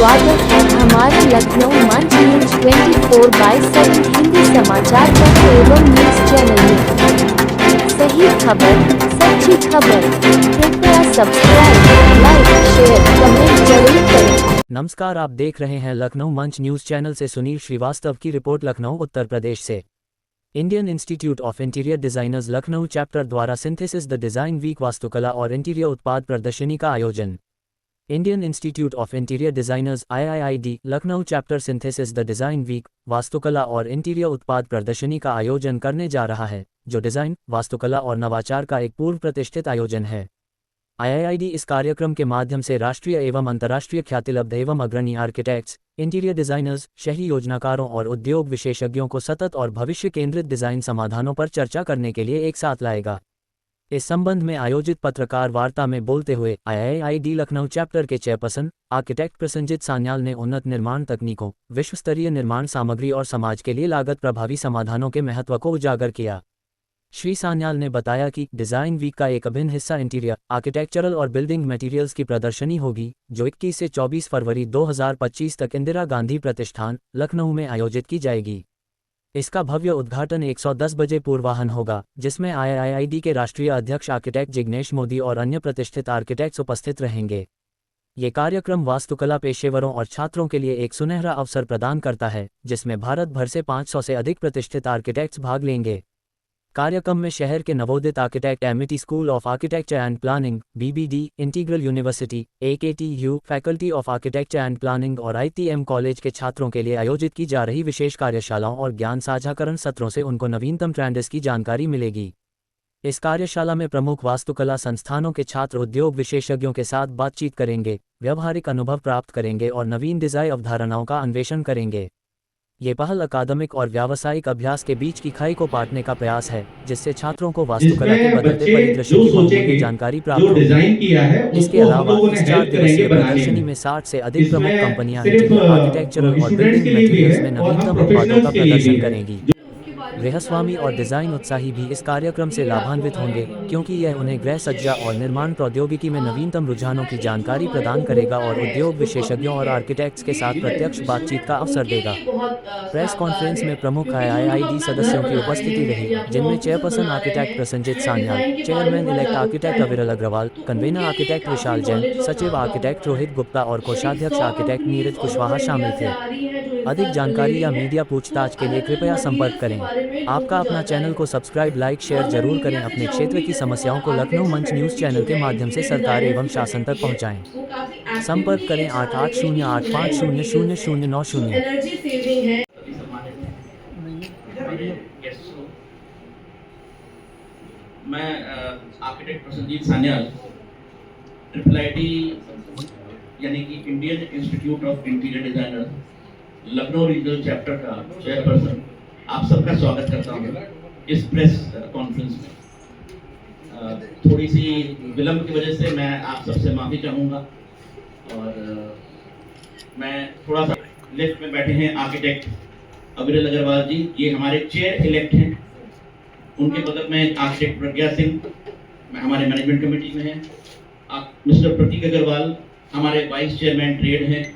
स्वागत है हमारे लखनऊ मंच न्यूज 24/7 हिंदी समाचार पत्र एवं न्यूज चैनल में। सही खबर, सच्ची खबर। कृपया सब्सक्राइब, लाइक, शेयर, कमेंट जरूर करें। नमस्कार, आप देख रहे हैं लखनऊ मंच न्यूज चैनल से सुनील श्रीवास्तव की रिपोर्ट लखनऊ उत्तर प्रदेश से। Indian Institute of Interior Designers Lucknow chapter द्वारा सिंथेसिस द डिजाइन वीक वास्तुकला और इंटीरियर उत्पाद प्रदर्शनी का आयोजन। Indian Institute of Interior Designers IIID Lucknow chapter synthesis the design week वास्तुकला और इंटीरियर उत्पाद प्रदर्शनी का आयोजन करने जा रहा है, जो डिजाइन, वास्तुकला और नवाचार का एक पूर्व प्रतिष्ठित आयोजन है। IIID इस कार्यक्रम के माध्यम से राष्ट्रीय एवं अंतर्राष्ट्रीय ख्यातिलब्ध एवं अग्रणी आर्किटेक्ट्स, इंटीरियर डिजाइनर्स, शहरी योजनाकारों और उद्योग विशेषज्ञों को सतत और भविष्य केंद्रित डिजाइन समाधानों पर चर्चा करने के लिए एक साथ लाएगा। इस संबंध में आयोजित पत्रकार वार्ता में बोलते हुए IIID लखनऊ चैप्टर के चेयरपर्सन आर्किटेक्ट प्रसन्नजीत सान्याल ने उन्नत निर्माण तकनीकों, विश्वस्तरीय निर्माण सामग्री और समाज के लिए लागत प्रभावी समाधानों के महत्व को उजागर किया। श्री सान्याल ने बताया कि डिजाइन वीक का एक अभिन्न हिस्सा इंटीरियर, आर्किटेक्चरल और बिल्डिंग मटेरियल्स की प्रदर्शनी होगी, जो 21 से 24 फरवरी 2025 तक इंदिरा गांधी प्रतिष्ठान, लखनऊ में आयोजित की जाएगी। इसका भव्य उद्घाटन 110 बजे पूर्वाह्न होगा, जिसमें IIID के राष्ट्रीय अध्यक्ष आर्किटेक्ट जिग्नेश मोदी और अन्य प्रतिष्ठित आर्किटेक्ट्स उपस्थित रहेंगे। ये कार्यक्रम वास्तुकला पेशेवरों और छात्रों के लिए एक सुनहरा अवसर प्रदान करता है, जिसमें भारत भर से 500 से अधिक प्रतिष्ठित आर्किटेक्ट्स भाग लेंगे। कार्यक्रम में शहर के नवोदित architect Amity school of architecture and planning, BBD, integral university, AKTU, faculty of architecture and planning और ITM कॉलेज के छात्रों के लिए आयोजित की जा रही विशेष कार्यशालाओं और ज्ञान साझाकरण सत्रों से उनको नवीनतम ट्रेंड्स की जानकारी मिलेगी। इस कार्यशाला में प्रमुख वास्तुकला संस्थानों के छात्र उद्योग विशेषज्ञों के साथ बातचीत करेंगे, व्यावहारिक अनुभव प्राप्त करेंगे और नवीन डिजाइन अवधारणाओं का अन्वेषण करेंगे। ये पहल अकादमिक और व्यावसायिक अभ्यास के बीच की खाई को पाटने का प्रयास है, जिससे छात्रों को वास्तुकला के बदलते परिदृश्य की बहुमूल्य जानकारी प्राप्त होगी। इसके अलावा इस 4 दिवसीय प्रदर्शनी में 60 से अधिक प्रमुख कंपनियां इंटीरियर, आर्किटेक्चरल और बिल्डिंग मटेरियल्स में नवीनतम उत्पादों का प्रदर्शन करेंगी। गृहस्वामी और डिजाइन उत्साही भी इस कार्यक्रम से लाभान्वित होंगे, क्योंकि यह उन्हें गृह सज्जा और निर्माण प्रौद्योगिकी में नवीनतम रुझानों की जानकारी प्रदान करेगा और उद्योग विशेषज्ञों और आर्किटेक्ट्स के साथ प्रत्यक्ष बातचीत का अवसर देगा। प्रेस कॉन्फ्रेंस में प्रमुख IIID सदस्यों की उपस्थिति रही, जिनमें chairperson architect Prasannajit Sanyal, chairman elect architect अविरल अग्रवाल, कन्वीनर आर्किटेक्ट विशाल जैन, सचिव आर्किटेक्ट रोहित गुप्ता और कोषाध्यक्ष आर्किटेक्ट नीरज कुशवाहा शामिल थे। अधिक जानकारी या मीडिया पूछताछ के लिए कृपया संपर्क करें। आपका अपना चैनल को सब्सक्राइब, लाइक, शेयर जरूर करें। अपने क्षेत्र की समस्याओं को लखनऊ मंच न्यूज चैनल के माध्यम से सरकार एवं शासन तक पहुंचाएं। संपर्क करें 8808500090। मैं आर्किटेक्ट प्रसन्नजीत सान्याल, IIIT यानी कि Indian Institute of interior designer Lucknow regional chapter का चेयरपर्सन, आप सबका स्वागत करता हूँ इस प्रेस कॉन्फ्रेंस में। थोड़ी सी विलंब की वजह से मैं आप सबसे माफ़ी चाहूँगा। और मैं थोड़ा सा लेफ्ट में बैठे हैं आर्किटेक्ट अविरल अग्रवाल जी, ये हमारे चेयर इलेक्ट हैं। उनके बगल में आर्किटेक्ट प्रज्ञा सिंह हमारे मैनेजमेंट कमेटी में हैं। मिस्टर प्रतीक अग्रवाल हमारे वाइस चेयरमैन ट्रेड हैं।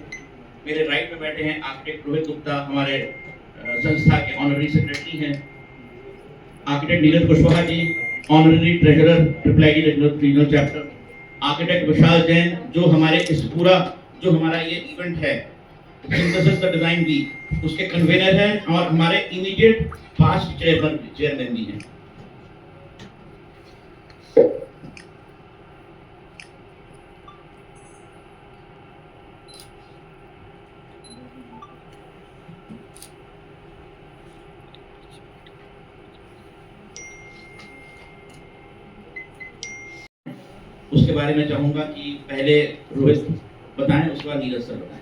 मेरे राइट में बैठे हैं आर्किटेक्ट रोहित गुप्ता, हमारे संस्था के ऑनररी सेक्रेटरी हैं। Architect Neeraj Kushwaha ji, honorary treasurer IIIT regional chapter. Architect Vishal Jain, जो हमारे इस पूरा जो हमारा ये इवेंट है सिंथेसिस द डिजाइन वीक, उसके कन्वेनर हैं और हमारे इमीडिएट फास्ट चेयरमैन भी हैं। उसके बारे में चाहूंगा कि पहले रोहित बताएं, उसके बाद नीरज सर बताएं।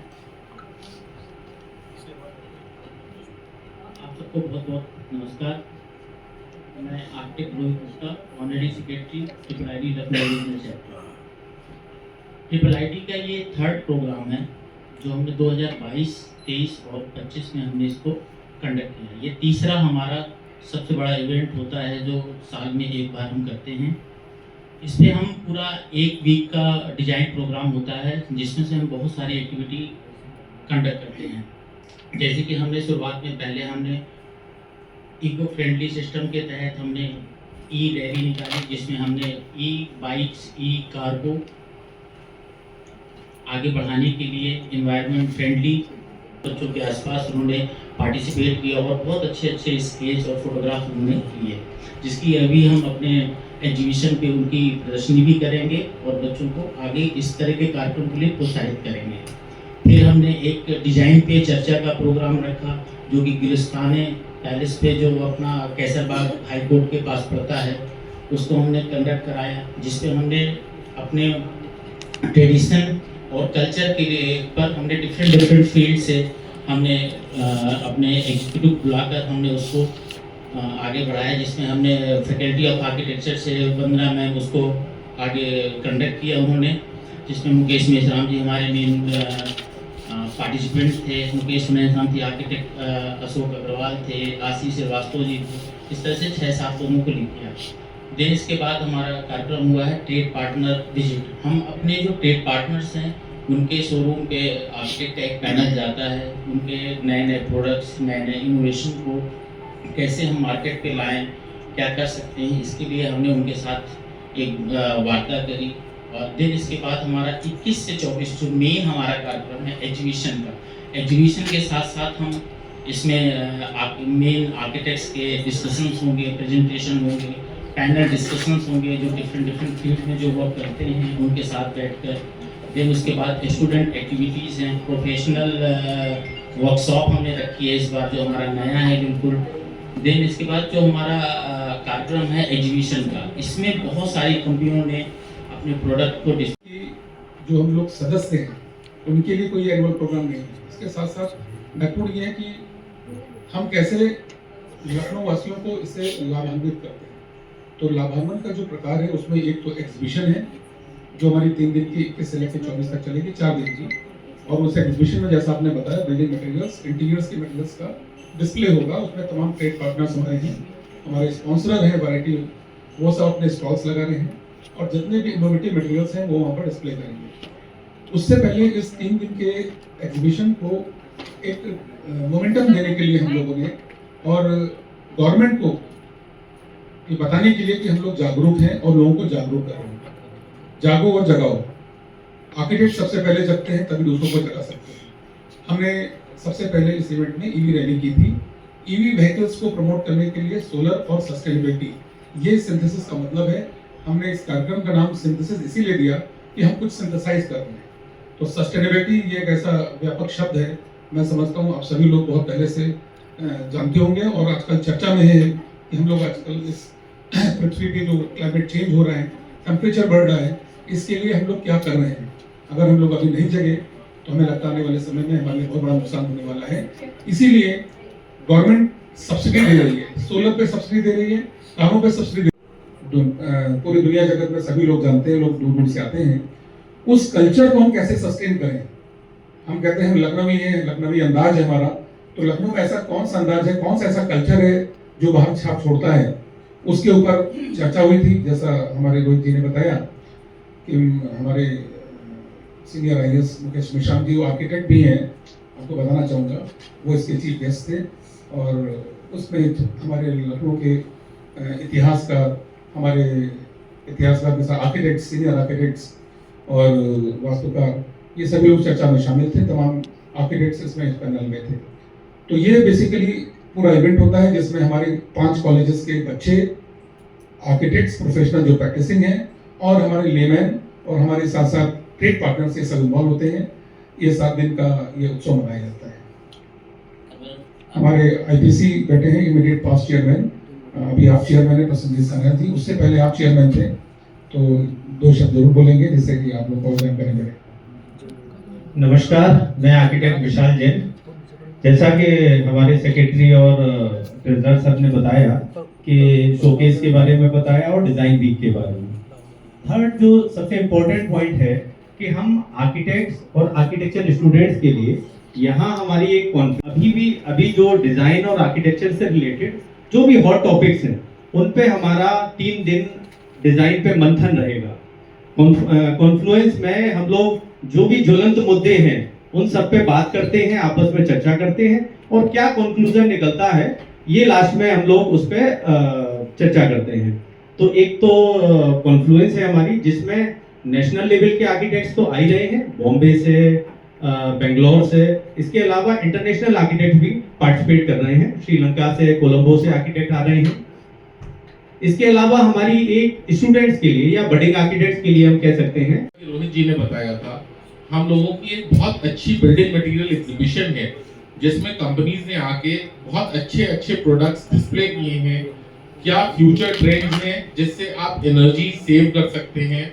आप सबको बहुत बहुत नमस्कार। मैं architect Rohit Gupta, honorary secretary IIIT Lucknow regional chapter. IIIT का ये 3rd प्रोग्राम है जो हमने 2022, 23 और 25 में हमने इसको कंडक्ट किया। ये तीसरा हमारा सबसे बड़ा इवेंट होता है जो साल में एक बार हम करते हैं। इसमें हम पूरा 1 वीक का डिजाइन प्रोग्राम होता है, जिसमें से हम बहुत सारी एक्टिविटी कंडक्ट करते हैं। जैसे कि हमने शुरुआत में पहले हमने इको फ्रेंडली सिस्टम के तहत हमने ई रैली निकाली, जिसमें हमने ई बाइक्स, ई कार्गो आगे बढ़ाने के लिए एनवायरनमेंट फ्रेंडली बच्चों के आसपास उन्होंने पार्टिसिपेट किया और बहुत अच्छे अच्छे स्केच और फोटोग्राफ उन्होंने किए, जिसकी अभी हम अपने एग्जीबिशन पे उनकी प्रदर्शनी भी करेंगे और बच्चों को आगे इस तरह के कार्यक्रम के लिए प्रोत्साहित करेंगे। फिर हमने एक डिज़ाइन पे चर्चा का प्रोग्राम रखा, जो कि गिलिस्ताने पैलेस पे जो अपना कैसरबाग हाई कोर्ट के पास पड़ता है, उसको हमने कंडक्ट कराया, जिसपे हमने अपने ट्रेडिशन और कल्चर के लिए पर हमने डिफरेंट फील्ड से हमने अपने एग्जीक्यूटिव बुलाकर हमने उसको आगे बढ़ाया, जिसमें हमने फैकल्टी ऑफ आर्किटेक्चर से वंदना मैम उसको आगे कंडक्ट किया उन्होंने, जिसमें मुकेश मेश्राम जी हमारे मेन पार्टिसिपेंट्स थे। मुकेश मेश्राम थे, आर्किटेक्ट अशोक अग्रवाल थे, आशीष श्रीवास्तव जी थे। इस तरह से 6-7 लोगों को लिख किया। देन इसके बाद हमारा कार्यक्रम हुआ है ट्रेड पार्टनर विजिट। हम अपने जो ट्रेड पार्टनर्स हैं उनके शोरूम पे आर्किटेक्ट का एक पैनल जाता है, उनके नए नए प्रोडक्ट्स, नए नए इनोवेशन को कैसे हम मार्केट पे लाएं, क्या कर सकते हैं, इसके लिए हमने उनके साथ एक वार्ता करी। और दिन इसके बाद हमारा 21 से 24 जो मेन हमारा कार्यक्रम है एग्जीबिशन का, एग्जीबिशन के साथ साथ हम इसमें मेन आर्किटेक्ट्स के डिस्कशंस होंगे, प्रेजेंटेशन होंगे, पैनल डिस्कशंस होंगे, जो डिफरेंट फील्ड में जो वर्क करते हैं उनके साथ बैठकर। देन उसके बाद स्टूडेंट एक्टिविटीज़ हैं, प्रोफेशनल वर्कशॉप हमने रखी है इस बार, जो हमारा नया है बिल्कुल। देन इसके बाद जो हमारा कार्यक्रम है एग्जीबिशन का, इसमें बहुत सारी कंपनियों ने अपने प्रोडक्ट को जो हम लोग सदस्य हैं उनके लिए कोई एनुअल प्रोग्राम नहीं है। इसके साथ साथ महत्वपूर्ण ये है कि हम कैसे लखनऊ वासियों को इससे लाभान्वित करते हैं। तो लाभान्वित का जो प्रकार है उसमें एक तो एग्जीबिशन है, जो हमारी 3 दिन की 21 से लेकर 24 तक चलेगी, 4 दिन की। और उस एग्जीबिशन में जैसा आपने बताया बिल्डिंग मटेरियल्स, इंटीरियर्स के मटेरियल्स का डिस्प्ले होगा। उसमें तमाम ट्रेड पार्टनर्स हमारे हैं, हमारे स्पॉन्सर हैं, वैरायटी वो सब अपने स्टॉल्स लगा रहे हैं और जितने भी इनोवेटिव मटेरियल्स हैं वो वहाँ पर डिस्प्ले करेंगे। उससे पहले इस 3 दिन के एग्जीबिशन को एक मोमेंटम देने के लिए हम लोगों ने और गवर्नमेंट को ये बताने के लिए कि हम लोग जागरूक हैं और लोगों को जागरूक कर रहे हैं। जागो और जगाओ। आर्किटेक्ट सबसे पहले जगते हैं तभी दूसरों को जगा सकते हैं। हमने सबसे पहले इस इवेंट में ईवी रैली की थी। ईवी व्हीकल्स को प्रमोट करने के लिए सोलर और सस्टेनेबिलिटी, ये सिंथेसिस का मतलब है। हमने इस कार्यक्रम का नाम सिंथेसिस इसीलिए दिया कि हम कुछ सिंथेसाइज कर रहे हैं। तो सस्टेनेबिलिटी ये एक ऐसा व्यापक शब्द है, मैं समझता हूँ आप सभी लोग बहुत पहले से जानते होंगे और आजकल चर्चा में है कि हम लोग आजकल इस पृथ्वी पे जो क्लाइमेट चेंज हो रहा है, टेम्परेचर बढ़ रहा है, इसके लिए हम लोग क्या कर रहे हैं। अगर हम लोग अभी नहीं जगे तो हमें लगता आने वाले समय में हमारे लिए बहुत बड़ा नुकसान होने वाला है। इसीलिए गवर्नमेंट सब्सिडी दे रही है, सोलर पे सब्सिडी दे रही है, कारों पे सब्सिडी पूरी दुनिया जगत में सभी लोग जानते हैं, लोग दूर दूर से आते हैं। उस कल्चर को हम कैसे सस्टेन करें। हम कहते हैं लखनवी है, लखनवी अंदाज है हमारा, तो लखनऊ में ऐसा कौन सा अंदाज है, कौन सा ऐसा कल्चर है जो बाहर छाप छोड़ता है, उसके ऊपर चर्चा हुई थी। जैसा हमारे रोहित जी ने बताया कि हमारे सीनियर IAS मुकेश मेश्राम जी, वो आर्किटेक्ट भी हैं, आपको बताना चाहूँगा, वो इसके चीफ गेस्ट थे। और उसमें हमारे लखनऊ के इतिहास का, हमारे इतिहासकार के साथ आर्किटेक्ट्स, सीनियर आर्किटेक्ट्स और वास्तुकार, ये सभी लोग चर्चा में शामिल थे। तमाम आर्किटेक्ट्स इसमें इस पैनल में थे। तो ये बेसिकली पूरा इवेंट होता है जिसमें हमारे 5 कॉलेजेस के बच्चे, आर्किटेक्ट्स प्रोफेशनल जो प्रैक्टिसिंग हैं, और हमारे लेमैन और हमारे साथ साथ ट्रेड पार्टनर्स ये सब इन्वॉल्व होते हैं। ये 7 दिन का ये उत्सव मनाया जाता है। हमारे IPC बैठे हैं, इमीडिएट पास्ट चेयरमैन, अभी आप चेयरमैन है प्रसन्नजीत सागर जी, उससे पहले आप चेयरमैन थे, तो 2 शब्द जरूर बोलेंगे जिससे कि आप लोग को जानकारी मिले। नमस्कार, मैं आर्किटेक्ट विशाल जैन। जैसा कि हमारे सेक्रेटरी और ट्रेजरर सर ने बताया कि शोकेस के बारे में बताया और डिज़ाइन वीक के बारे में। थर्ड जो सबसे इम्पोर्टेंट पॉइंट है कि हम आर्किटेक्ट्स और आर्किटेक्चर स्टूडेंट्स के लिए यहाँ हमारी एक अभी जो डिज़ाइन और आर्किटेक्चर से रिलेटेड जो भी हॉट टॉपिक्स हैं उन पे हमारा 3 दिन डिज़ाइन पे मंथन रहेगा। कॉन्फ्लुएंस में हम लोग जो भी ज्वलंत मुद्दे हैं उन सब पे बात करते हैं, आपस में चर्चा करते हैं और क्या कंक्लूजन निकलता है ये लास्ट में हम लोग उस पर चर्चा करते हैं। तो एक तो कॉन्फ्लुएंस है हमारी जिसमें नेशनल लेवल के आर्किटेक्ट्स तो आ ही रहे हैं, बॉम्बे से, बेंगलोर से, इसके अलावा इंटरनेशनल आर्किटेक्ट भी पार्टिसिपेट कर रहे हैं, श्रीलंका से, कोलंबो से आर्किटेक्ट आ रहे हैं। इसके अलावा हमारी एक स्टूडेंट्स के लिए या बडिंग आर्किटेक्ट्स के लिए हम कह सकते हैं, रोहित जी ने बताया था, हम लोगों की एक बहुत अच्छी बिल्डिंग मटेरियल एग्जीबिशन है जिसमें कंपनीज ने आके बहुत अच्छे अच्छे प्रोडक्ट्स डिस्प्ले किए हैं। क्या फ्यूचर ट्रेंड्स हैं जिससे आप एनर्जी सेव कर सकते हैं,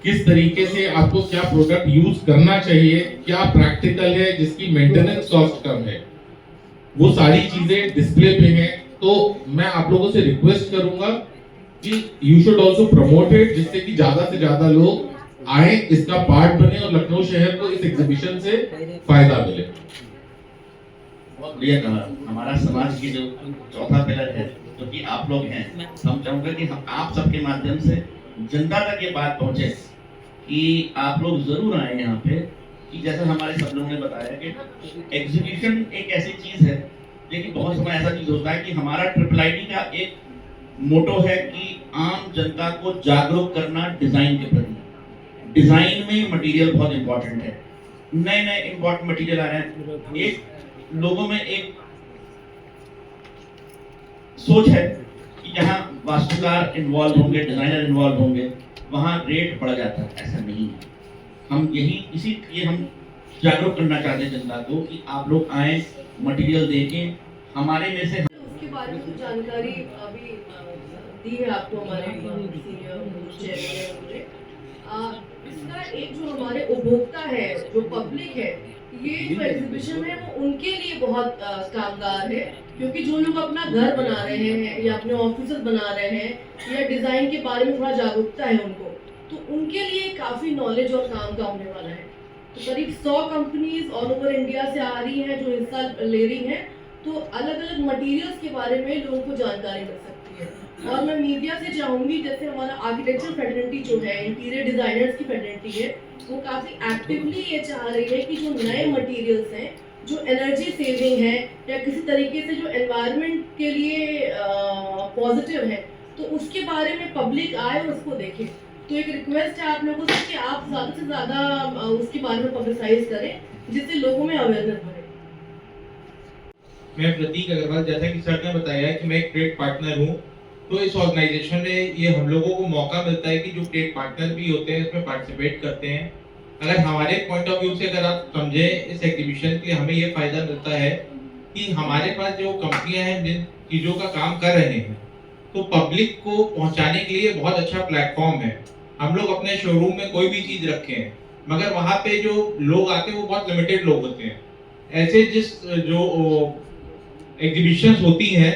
किस तरीके से आपको क्या प्रोडक्ट यूज करना चाहिए, क्या प्रैक्टिकल है जिसकी मेंटेनेंस कॉस्ट कम है, वो सारी चीजें डिस्प्ले पे हैं। तो मैं आप लोगों से रिक्वेस्ट करूंगा कि you should also promote it, जिससे कि ज्यादा से ज्यादा लोग आए, इसका पार्ट बने और लखनऊ शहर को इस एग्जीबिशन से फायदा मिले। बहुत बढ़िया कहा। हमारा समाज की जो चौथा पिलर है जो कि आप लोग हैं, हम चाहूंगा कि हम आप सबके माध्यम से जनता तक ये बात पहुंचे कि आप लोग जरूर आए यहाँ पे। कि जैसे हमारे सब लोगों ने बताया कि एग्जीबिशन एक ऐसी चीज है, लेकिन बहुत समय ऐसा चीज होता है कि हमारा IIIT का एक मोटो है कि आम जनता को जागरूक करना डिजाइन के प्रति। डिजाइन में मटेरियल बहुत इंपॉर्टेंट है, नए नए इंपॉर्टेंट मटेरियल आ रहे हैं। एक लोगों में एक सोच है कि जहाँ वास्तुकार इन्वॉल्व होंगे, डिजाइनर इन्वॉल्व होंगे, वहाँ रेट बढ़ जाता है। ऐसा नहीं है। हम यही इसीलिए हम जागरूक करना चाहते हैं जनता को कि आप लोग आए, मटेरियल देखें, हमारे में से उसके बारे में कुछ जानकारी अभी दी है आपको हमारे सीनियर चेयरमैन ने। इसका एक जो हमारे उपभोक्ता है, जो पब्लिक है, ये जो एग्जीबिशन है वो उनके लिए बहुत कामगार है, क्योंकि जो लोग अपना घर बना रहे हैं या अपने ऑफिस बना रहे हैं या डिजाइन के बारे में थोड़ा जागरूकता है उनको, तो उनके लिए काफी नॉलेज और काम का होने वाला है। तो करीब 100 कंपनीज ऑल ओवर इंडिया से आ रही हैं जो हिस्सा ले रही हैं, तो अलग अलग मटेरियल्स के बारे में लोगों को जानकारी मिल सकती है। और मैं मीडिया से चाहूंगी, जैसे हमारा आर्किटेक्चर फेडरेलिटी जो है, इंटीरियर डिजाइनर्स की फेडरेलिटी है, वो काफी एक्टिवली ये चाह रही है कि जो नए मटेरियल्स हैं, जो एनर्जी सेविंग है या किसी तरीके से जो एनवायरनमेंट के लिए पॉजिटिव है, तो उसके बारे में पब्लिक आए और उसको देखे। तो एक रिक्वेस्ट है आप लोगों से कि आप ज़्यादा से ज़्यादा उसके बारे में पब्लिसाइज करें, जिससे लोगों में अवेयरनेस बढ़े। मैं प्रतीक अग्रवाल, जैसा कि सर ने बताया कि मैं एक ट्रेड पार्टनर हूँ, तो इस ऑर्गेनाइजेशन में ये हम लोगों को मौका मिलता है कि जो ट्रेड पार्टनर भी होते हैं इसमें पार्टिसिपेट करते हैं। अगर हमारे पॉइंट ऑफ व्यू से अगर आप समझें, इस एग्जीबिशन के हमें ये फायदा मिलता है कि हमारे पास जो कंपनियां हैं जिन चीज़ों का काम कर रहे हैं, तो पब्लिक को पहुंचाने के लिए बहुत अच्छा प्लेटफॉर्म है। हम लोग अपने शोरूम में कोई भी चीज़ रखे हैं, मगर वहाँ पे जो लोग आते हैं वो बहुत लिमिटेड लोग होते हैं। ऐसे जिस जो एग्जीबिशंस होती हैं,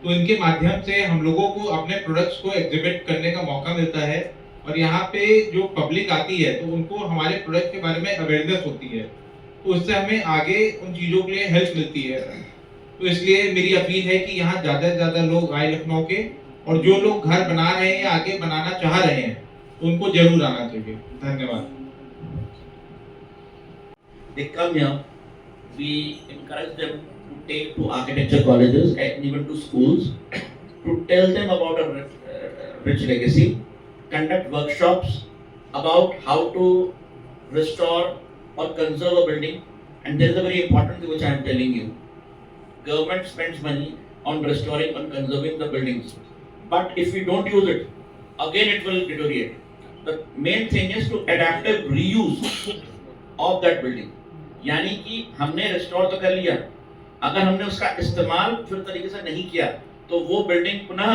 तो इनके माध्यम से हम लोगों को अपने प्रोडक्ट्स को एग्जिबिट करने का मौका मिलता है, और यहाँ पे जो पब्लिक आती है तो उनको हमारे प्रोडक्ट के बारे में अवेयरनेस होती है, तो उससे हमें आगे उन चीज़ों के लिए हेल्प मिलती है। तो इसलिए मेरी अपील है कि यहाँ ज़्यादा से ज़्यादा लोग आए लखनऊ के, और जो लोग घर बना रहे हैं या आगे बनाना चाह रहे हैं तो उनको जरूर आना चाहिए। धन्यवाद। They come here, we encourage them to take to architecture colleges and even to schools to tell them about a rich legacy, conduct workshops about how to restore or conserve a building. And there is a very important thing which I am telling you. Government spends money on restoring and conserving the buildings, but if we don't use it, again it will deteriorate. The main thing is to adaptive reuse of that building. यानी कि हमने restore तो कर लिया, अगर हमने उसका इस्तेमाल फिर तरीके से नहीं किया तो वो बिल्डिंग पुनः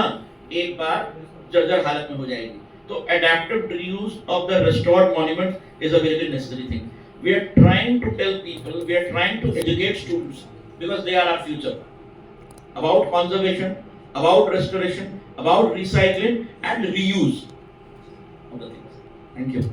एक बार जर्जर हालत में हो जाएगी। तो adaptive reuse of the restored monument is a very very necessary thing. We are trying to tell people, we are trying to educate students, because they are our future, about conservation, about restoration, about recycling and reuse of the things. Thank you.